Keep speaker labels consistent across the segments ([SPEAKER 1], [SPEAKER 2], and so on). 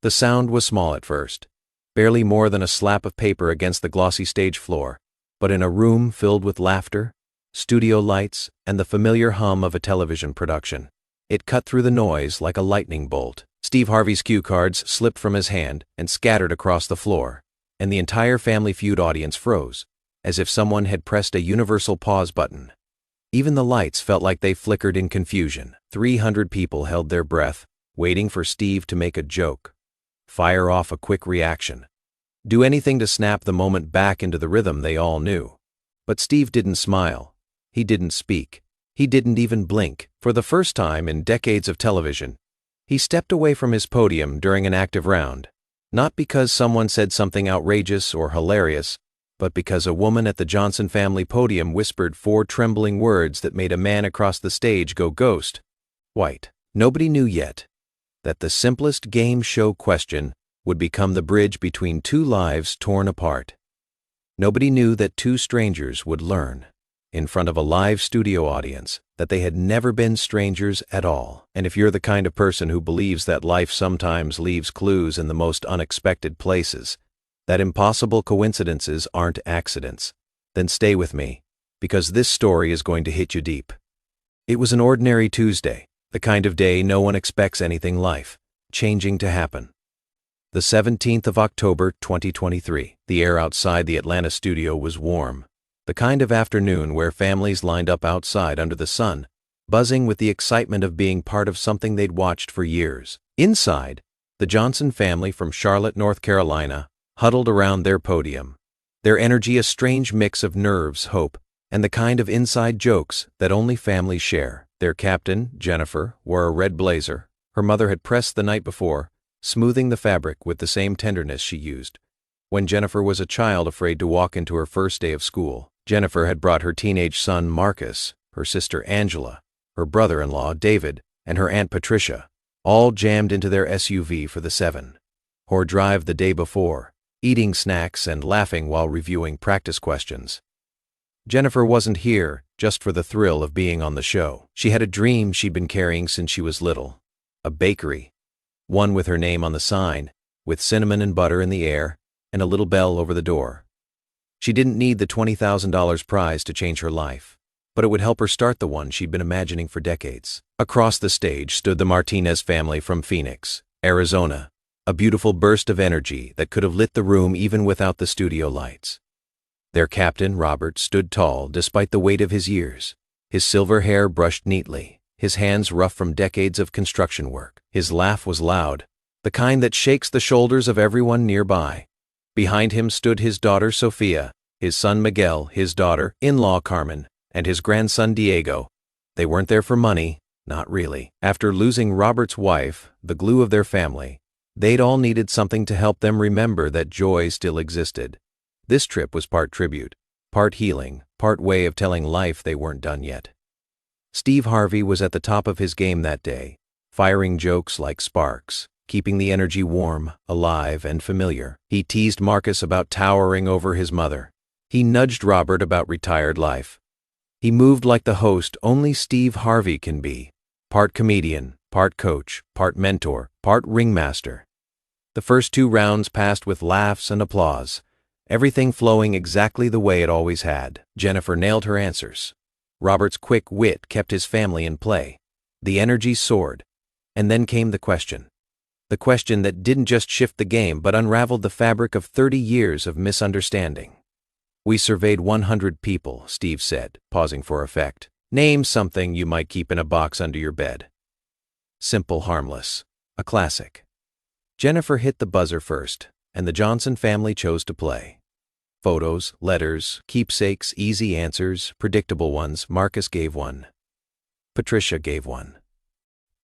[SPEAKER 1] The sound was small at first, barely more than a slap of paper against the glossy stage floor, but in a room filled with laughter, studio lights, and the familiar hum of a television production, it cut through the noise like a lightning bolt. Steve Harvey's cue cards slipped from his hand and scattered across the floor, and the entire Family Feud audience froze, as if someone had pressed a universal pause button. Even the lights felt like they flickered in confusion. 300 people held their breath, waiting for Steve to make a joke, fire off a quick reaction, do anything to snap the moment back into the rhythm they all knew. But Steve didn't smile. He didn't speak. He didn't even blink. For the first time in decades of television, he stepped away from his podium during an active round, not because someone said something outrageous or hilarious, but because a woman at the Johnson family podium whispered 4 trembling words that made a man across the stage go ghost white. Nobody knew yet that the simplest game show question would become the bridge between 2 lives torn apart. Nobody knew that 2 strangers would learn, in front of a live studio audience, that they had never been strangers at all. And if you're the kind of person who believes that life sometimes leaves clues in the most unexpected places, that impossible coincidences aren't accidents, then stay with me, because this story is going to hit you deep. It was an ordinary Tuesday, the kind of day no one expects anything life-changing to happen. The 17th of October, 2023. The air outside the Atlanta studio was warm, the kind of afternoon where families lined up outside under the sun, buzzing with the excitement of being part of something they'd watched for years. Inside, the Johnson family from Charlotte, North Carolina, huddled around their podium, their energy a strange mix of nerves, hope, and the kind of inside jokes that only families share. Their captain, Jennifer, wore a red blazer her mother had pressed the night before, smoothing the fabric with the same tenderness she used when Jennifer was a child afraid to walk into her first day of school. Jennifer had brought her teenage son Marcus, her sister Angela, her brother-in-law David, and her Aunt Patricia, all jammed into their SUV for the 7-hour drive the day before, eating snacks and laughing while reviewing practice questions. Jennifer wasn't here just for the thrill of being on the show. She had a dream she'd been carrying since she was little. A bakery, one with her name on the sign, with cinnamon and butter in the air, and a little bell over the door. She didn't need the $20,000 prize to change her life, but it would help her start the one she'd been imagining for decades. Across the stage stood the Martinez family from Phoenix, Arizona, a beautiful burst of energy that could have lit the room even without the studio lights. Their captain, Robert, stood tall despite the weight of his years, his silver hair brushed neatly, his hands rough from decades of construction work. His laugh was loud, the kind that shakes the shoulders of everyone nearby. Behind him stood his daughter Sophia, his son Miguel, his daughter-in-law Carmen, and his grandson Diego. They weren't there for money, not really. After losing Robert's wife, the glue of their family, they'd all needed something to help them remember that joy still existed. This trip was part tribute, part healing, part way of telling life they weren't done yet. Steve Harvey was at the top of his game that day, firing jokes like sparks, keeping the energy warm, alive, and familiar. He teased Marcus about towering over his mother. He nudged Robert about retired life. He moved like the host only Steve Harvey can be, part comedian, part coach, part mentor, part ringmaster. The first 2 rounds passed with laughs and applause, everything flowing exactly the way it always had. Jennifer nailed her answers. Robert's quick wit kept his family in play. The energy soared. And then came the question. The question that didn't just shift the game but unraveled the fabric of 30 years of misunderstanding. We surveyed 100 people, Steve said, pausing for effect. Name something you might keep in a box under your bed. Simple, harmless. A classic. Jennifer hit the buzzer first, and the Johnson family chose to play. Photos, letters, keepsakes, easy answers, predictable ones. Marcus gave one. Patricia gave one.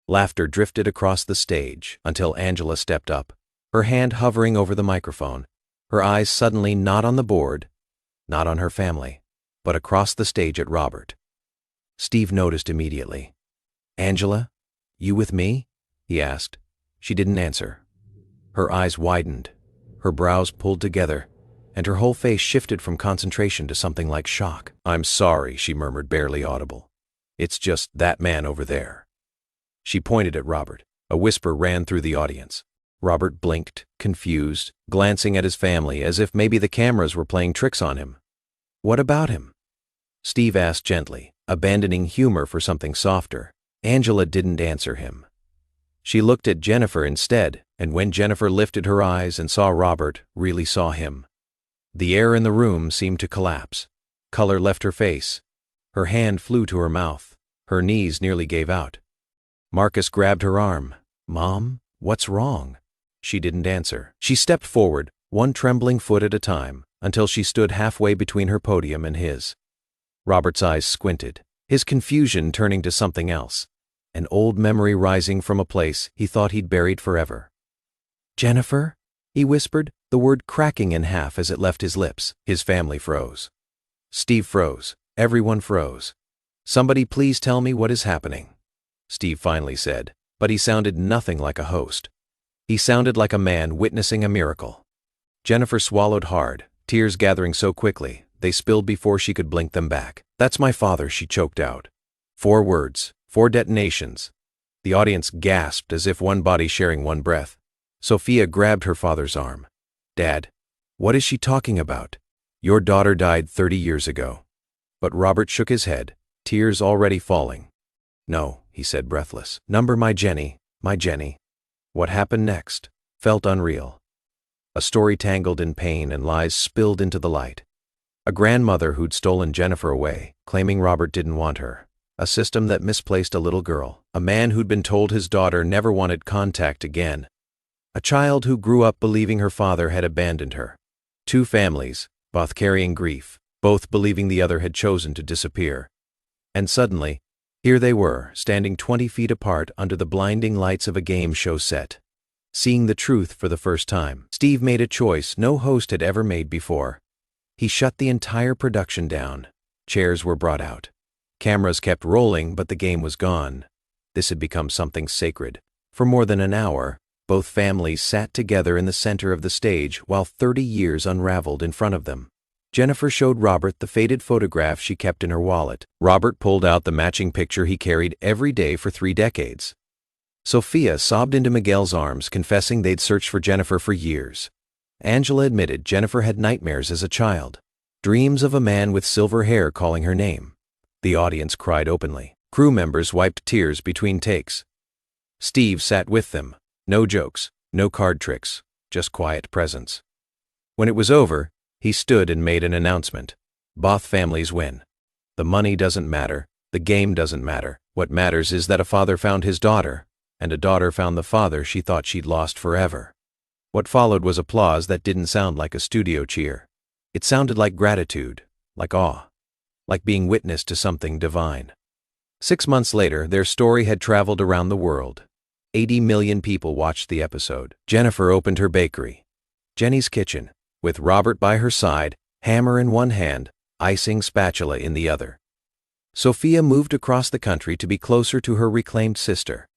[SPEAKER 1] Laughter drifted across the stage until Angela stepped up, her hand hovering over the microphone, her eyes suddenly not on the board, not on her family, but across the stage at Robert. Steve noticed immediately. "Angela, you with me?" he asked. She didn't answer. Her eyes widened, her brows pulled together, and her whole face shifted from concentration to something like shock. "I'm sorry," she murmured, barely audible. "It's just that man over there." She pointed at Robert. A whisper ran through the audience. Robert blinked, confused, glancing at his family as if maybe the cameras were playing tricks on him. "What about him?" Steve asked gently, abandoning humor for something softer. Angela didn't answer him. She looked at Jennifer instead, and when Jennifer lifted her eyes and saw Robert, really saw him. The air in the room seemed to collapse. Color left her face. Her hand flew to her mouth. Her knees nearly gave out. Marcus grabbed her arm. "Mom, what's wrong?" She didn't answer. She stepped forward, one trembling foot at a time, until she stood halfway between her podium and his. Robert's eyes squinted, his confusion turning to something else, an old memory rising from a place he thought he'd buried forever. "Jennifer?" he whispered, the word cracking in half as it left his lips. His family froze. Steve froze. Everyone froze. "Somebody please tell me what is happening," Steve finally said, but he sounded nothing like a host. He sounded like a man witnessing a miracle. Jennifer swallowed hard, tears gathering so quickly, they spilled before she could blink them back. "That's my father," she choked out. 4 words, 4 detonations. The audience gasped as if one body sharing one breath. Sophia grabbed her father's arm. "Dad, what is she talking about? Your daughter died 30 years ago." But Robert shook his head, tears already falling. "No," he said breathless. "Number my Jenny, my Jenny." What happened next felt unreal. A story tangled in pain and lies spilled into the light. A grandmother who'd stolen Jennifer away, claiming Robert didn't want her. A system that misplaced a little girl. A man who'd been told his daughter never wanted contact again. A child who grew up believing her father had abandoned her. 2 families, both carrying grief, both believing the other had chosen to disappear. And suddenly, here they were, standing 20 feet apart under the blinding lights of a game show set. Seeing the truth for the first time, Steve made a choice no host had ever made before. He shut the entire production down. Chairs were brought out. Cameras kept rolling, but the game was gone. This had become something sacred. For more than an hour, both families sat together in the center of the stage while 30 years unraveled in front of them. Jennifer showed Robert the faded photograph she kept in her wallet. Robert pulled out the matching picture he carried every day for 3 decades. Sophia sobbed into Miguel's arms, confessing they'd searched for Jennifer for years. Angela admitted Jennifer had nightmares as a child, dreams of a man with silver hair calling her name. The audience cried openly. Crew members wiped tears between takes. Steve sat with them. No jokes, no card tricks, just quiet presence. When it was over, he stood and made an announcement. "Both families win. The money doesn't matter, the game doesn't matter. What matters is that a father found his daughter, and a daughter found the father she thought she'd lost forever." What followed was applause that didn't sound like a studio cheer. It sounded like gratitude, like awe, like being witness to something divine. 6 months later, their story had traveled around the world. 80 million people watched the episode. Jennifer opened her bakery, Jenny's Kitchen, with Robert by her side, hammer in one hand, icing spatula in the other. Sophia moved across the country to be closer to her reclaimed sister.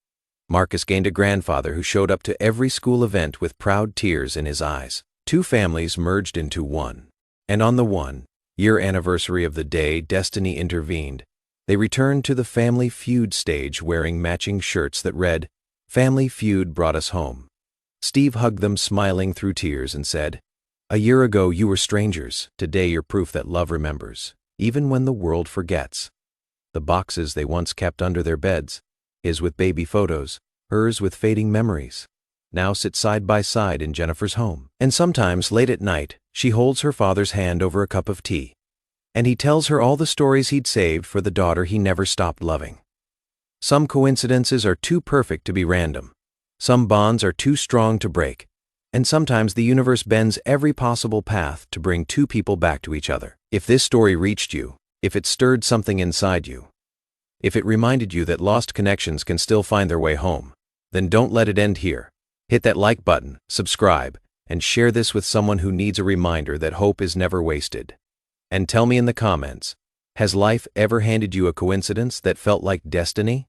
[SPEAKER 1] Marcus gained a grandfather who showed up to every school event with proud tears in his eyes. 2 families merged into one. And on the 1-year anniversary of the day destiny intervened, they returned to the Family Feud stage wearing matching shirts that read, "Family Feud brought us home." Steve hugged them smiling through tears and said, "A year ago you were strangers, today you're proof that love remembers, even when the world forgets." The boxes they once kept under their beds, his with baby photos, hers with fading memories, now sit side by side in Jennifer's home. And sometimes, late at night, she holds her father's hand over a cup of tea, and he tells her all the stories he'd saved for the daughter he never stopped loving. Some coincidences are too perfect to be random. Some bonds are too strong to break. And sometimes the universe bends every possible path to bring 2 people back to each other. If this story reached you, if it stirred something inside you, if it reminded you that lost connections can still find their way home, then don't let it end here. Hit that like button, subscribe, and share this with someone who needs a reminder that hope is never wasted. And tell me in the comments, has life ever handed you a coincidence that felt like destiny?